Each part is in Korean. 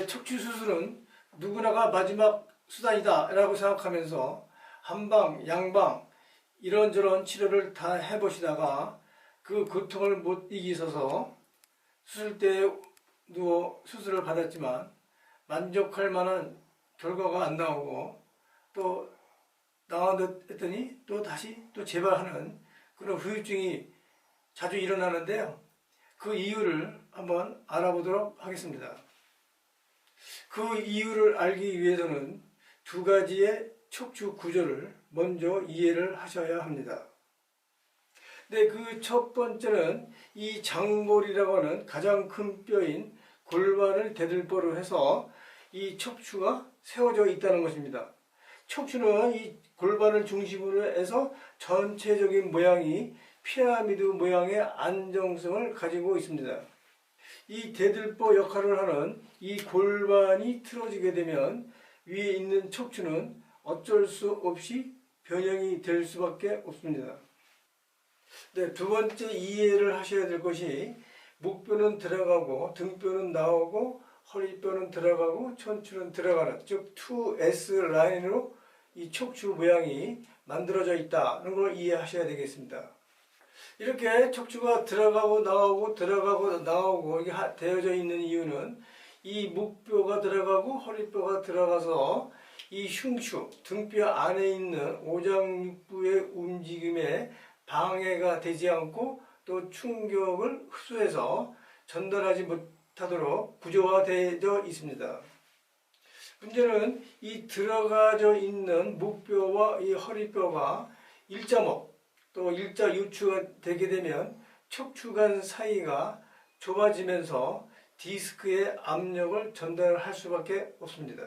척추 수술은 누구나가 마지막 수단이다 라고 생각하면서 한방, 양방 이런저런 치료를 다 해보시다가 그 고통을 못 이기셔서 수술대에 누워 수술을 받았지만 만족할 만한 결과가 안 나오고 또 나왔더니 또 다시 또 재발하는 그런 후유증이 자주 일어나는데요. 그 이유를 한번 알아보도록 하겠습니다. 그 이유를 알기 위해서는 두 가지의 척추 구조를 먼저 이해를 하셔야 합니다. 네, 그 첫 번째는 이 장골이라고 하는 가장 큰 뼈인 골반을 대들보로 해서 이 척추가 세워져 있다는 것입니다. 척추는 이 골반을 중심으로 해서 전체적인 모양이 피라미드 모양의 안정성을 가지고 있습니다. 이 대들보 역할을 하는 이 골반이 틀어지게 되면 위에 있는 척추는 어쩔 수 없이 변형이 될 수밖에 없습니다. 네, 두 번째 이해를 하셔야 될 것이 목뼈는 들어가고 등뼈는 나오고 허리뼈는 들어가고 천추는 들어가는 즉 2S 라인으로 이 척추 모양이 만들어져 있다는 걸 이해하셔야 되겠습니다. 이렇게 척추가 들어가고 나오고 들어가고 나오고 이게 되어져 있는 이유는 이 목뼈가 들어가고 허리뼈가 들어가서 이 흉추 등뼈 안에 있는 오장육부의 움직임에 방해가 되지 않고 또 충격을 흡수해서 전달하지 못하도록 구조화되어 있습니다. 문제는 이 들어가져 있는 목뼈와 이 허리뼈가 일자목 또 일자 유추가 되게 되면 척추간 사이가 좁아지면서 디스크의 압력을 전달할 수밖에 없습니다.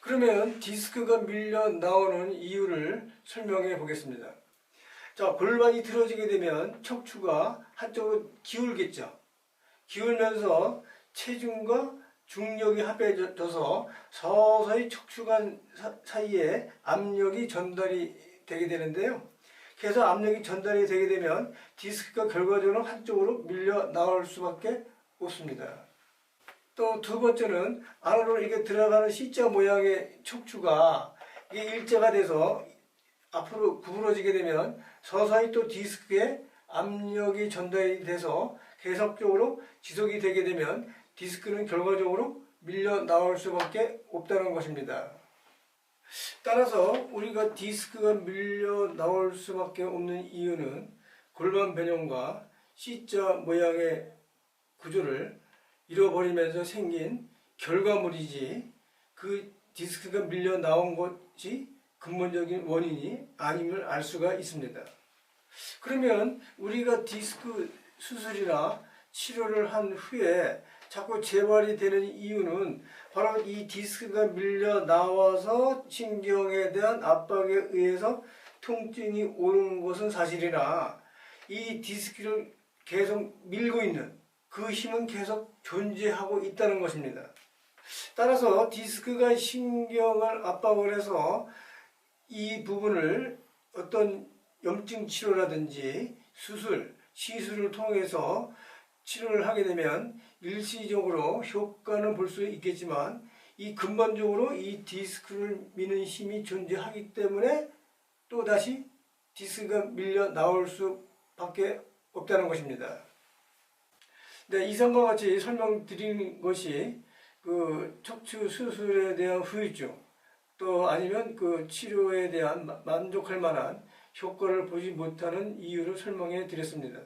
그러면 디스크가 밀려 나오는 이유를 설명해 보겠습니다. 자, 골반이 틀어지게 되면 척추가 한쪽으로 기울겠죠. 기울면서 체중과 중력이 합해져서 서서히 척추간 사이에 압력이 전달이 되게 되는데요. 그래서 압력이 전달이 되게 되면 디스크가 결과적으로 한쪽으로 밀려 나올 수밖에 없습니다. 또 두 번째는 안으로 이렇게 들어가는 C자 모양의 척추가 이게 일자가 돼서 앞으로 구부러지게 되면 서서히 또 디스크에 압력이 전달이 돼서 계속적으로 지속이 되게 되면 디스크는 결과적으로 밀려 나올 수밖에 없다는 것입니다. 따라서 우리가 디스크가 밀려 나올 수밖에 없는 이유는 골반 변형과 C자 모양의 구조를 잃어버리면서 생긴 결과물이지 그 디스크가 밀려 나온 것이 근본적인 원인이 아님을 알 수가 있습니다. 그러면 우리가 디스크 수술이나 치료를 한 후에 자꾸 재발이 되는 이유는 바로 이 디스크가 밀려 나와서 신경에 대한 압박에 의해서 통증이 오는 것은 사실이나 이 디스크를 계속 밀고 있는 그 힘은 계속 존재하고 있다는 것입니다. 따라서 디스크가 신경을 압박을 해서 이 부분을 어떤 염증 치료라든지 수술, 시술을 통해서 치료를 하게 되면 일시적으로 효과는 볼 수 있겠지만 이 근본적으로 이 디스크를 미는 힘이 존재하기 때문에 또다시 디스크가 밀려 나올 수밖에 없다는 것입니다. 네, 이상과 같이 설명드린 것이 그 척추 수술에 대한 후유증 또 아니면 그 치료에 대한 만족할 만한 효과를 보지 못하는 이유를 설명해 드렸습니다.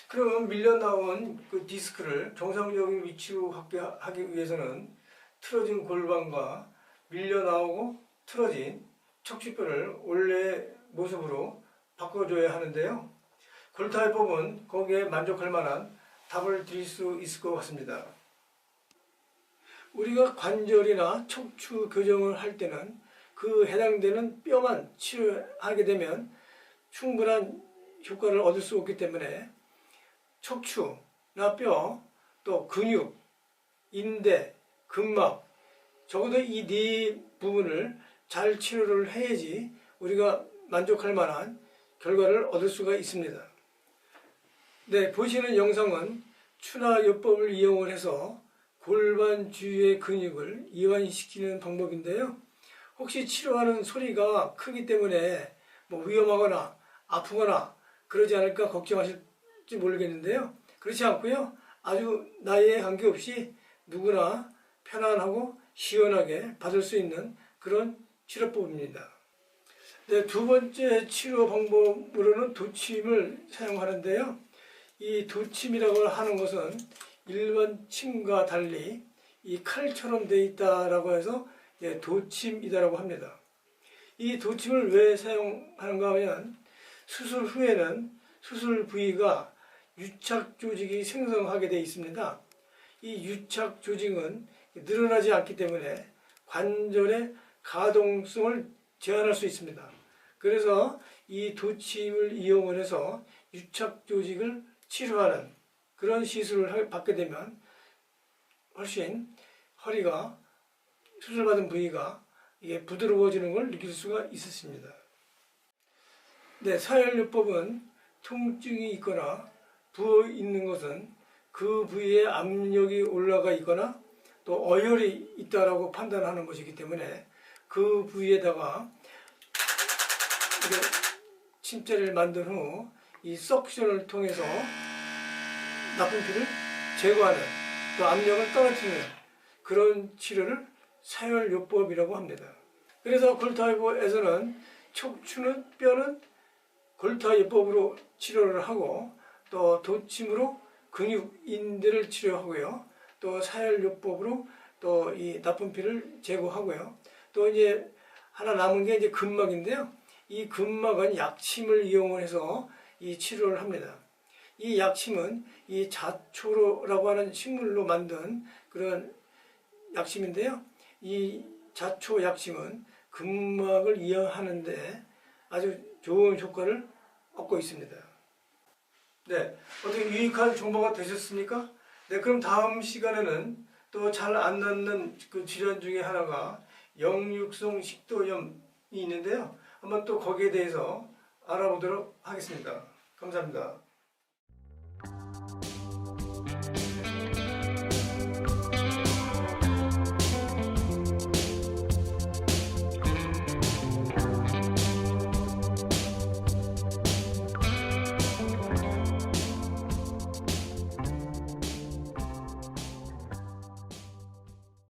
그럼 밀려 나온 그 디스크를 정상적인 위치로 하기 위해서는 틀어진 골반과 밀려 나오고 틀어진 척추뼈를 원래의 모습으로 바꿔줘야 하는데요. 골타입법은 거기에 만족할 만한 답을 드릴 수 있을 것 같습니다. 우리가 관절이나 척추 교정을 할 때는 그 해당되는 뼈만 치료하게 되면 충분한 효과를 얻을 수 없기 때문에 척추나 뼈, 또 근육, 인대, 근막 적어도 이 네 부분을 잘 치료를 해야지 우리가 만족할 만한 결과를 얻을 수가 있습니다. 네, 보시는 영상은 추나요법을 이용을 해서 골반 주위의 근육을 이완시키는 방법인데요. 혹시 치료하는 소리가 크기 때문에 뭐 위험하거나 아프거나 그러지 않을까 걱정하실지 모르겠는데요. 그렇지 않고요. 아주 나이에 관계없이 누구나 편안하고 시원하게 받을 수 있는 그런 치료법입니다. 네, 두 번째 치료 방법으로는 도침을 사용하는데요. 이 도침이라고 하는 것은 일반 침과 달리 이 칼처럼 되어 있다라고 해서 도침이다라고 합니다. 이 도침을 왜 사용하는가 하면 수술 후에는 수술 부위가 유착 조직이 생성하게 되어 있습니다. 이 유착 조직은 늘어나지 않기 때문에 관절의 가동성을 제한할 수 있습니다. 그래서 이 도침을 이용해서 유착 조직을 치료하는 그런 시술을 받게 되면 훨씬 허리가 수술받은 부위가 이게 부드러워지는 걸 느낄 수가 있었습니다. 네, 사혈요법은 통증이 있거나 부어 있는 것은 그 부위에 압력이 올라가 있거나 또 어혈이 있다라고 판단하는 것이기 때문에 그 부위에다가 침대를 만든 후 이 석션을 통해서 나쁜 피를 제거하는 또 압력을 떨어뜨리는 그런 치료를 사혈요법이라고 합니다. 그래서 골타요법에서는 척추는 뼈는 골타요법으로 치료를 하고 또 도침으로 근육 인대를 치료하고요. 또 사혈요법으로 또 이 나쁜 피를 제거하고요. 또 이제 하나 남은 게 이제 근막인데요. 이 근막은 약침을 이용해서 이 치료를 합니다. 이 약침은 이 자초로라고 하는 식물로 만든 그런 약침인데요. 이 자초 약침은 근막을 이완하는데 아주 좋은 효과를 얻고 있습니다. 네, 어떻게 유익한 정보가 되셨습니까? 네, 그럼 다음 시간에는 또 잘 안 낫는 그 질환 중에 하나가 역류성 식도염이 있는데요. 한번 또 거기에 대해서 알아보도록 하겠습니다. 감사합니다.